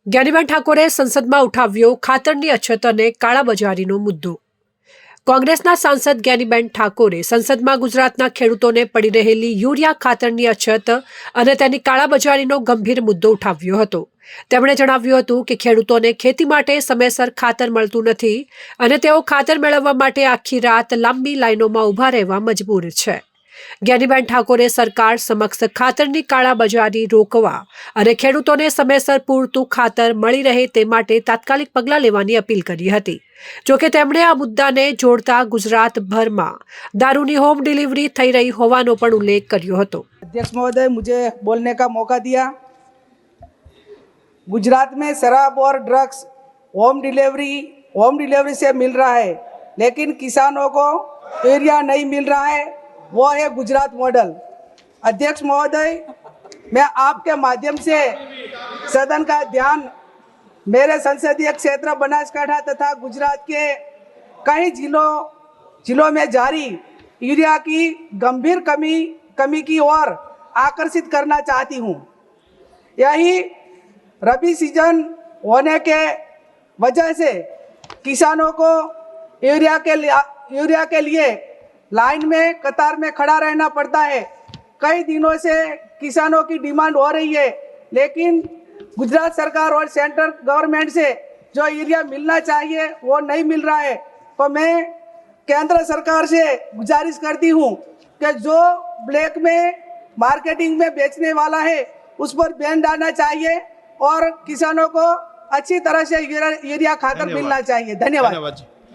જ્ઞાનીબેન ઠાકોરે સંસદમાં ઉઠાવ્યો ખાતરની અછત અને કાળાબજારીનો મુદ્દો। કોંગ્રેસના સાંસદ જ્ઞાનીબેન ઠાકોરે સંસદમાં ગુજરાતના ખેડૂતોને પડી રહેલી યુરિયા ખાતરની અછત અને તેની કાળાબજારીનો ગંભીર મુદ્દો ઉઠાવ્યો હતો। તેમણે જણાવ્યું હતું કે ખેડૂતોને ખેતી માટે સમયસર ખાતર મળતું નથી અને તેઓ ખાતર મેળવવા માટે આખી રાત લાંબી લાઈનોમાં ઊભા રહેવા મજબૂર છે। જ્ઞાનીબેન ઠાકોરે સરકાર સમક્ષ ખાતરની કાળાબજારી રોકવા અને ખેડૂતોને સમયસર પૂરતું ખાતર મળી રહે તે માટે તાત્કાલિક પગલાં લેવાની અપીલ કરી હતી। જોકે તેમણે આ મુદ્દાને જોડતા ગુજરાતભરમાં દારૂની હોમ डिलीवरी થઈ રહી હોવાનો પણ ઉલ્લેખ કર્યો હતો। अध्यक्ष महोदय, मुझे बोलने का मौका दिया। गुजरात में शराब और ड्रग्स होम डिलीवरी से मिल रहा है, लेकिन किसानों को यूरिया नहीं मिल रहा है। वो है गुजरात मॉडल। अध्यक्ष महोदय, मैं आपके माध्यम से सदन का ध्यान मेरे संसदीय क्षेत्र बनासकांठा तथा गुजरात के कई जिलों में जारी यूरिया की गंभीर कमी की ओर आकर्षित करना चाहती हूँ। यही रबी सीजन होने के वजह से किसानों को यूरिया के लिए लाइन में कतार में खड़ा रहना पड़ता है। कई दिनों से किसानों की डिमांड हो रही है, लेकिन गुजरात सरकार और सेंट्रल गवर्नमेंट से जो यूरिया मिलना चाहिए वो नहीं मिल रहा है। तो मैं केंद्र सरकार से गुजारिश करती हूँ कि जो ब्लैक में मार्केटिंग में बेचने वाला है उस पर बैन डालना चाहिए और किसानों को अच्छी तरह से यूरिया खातर मिलना चाहिए। धन्यवाद।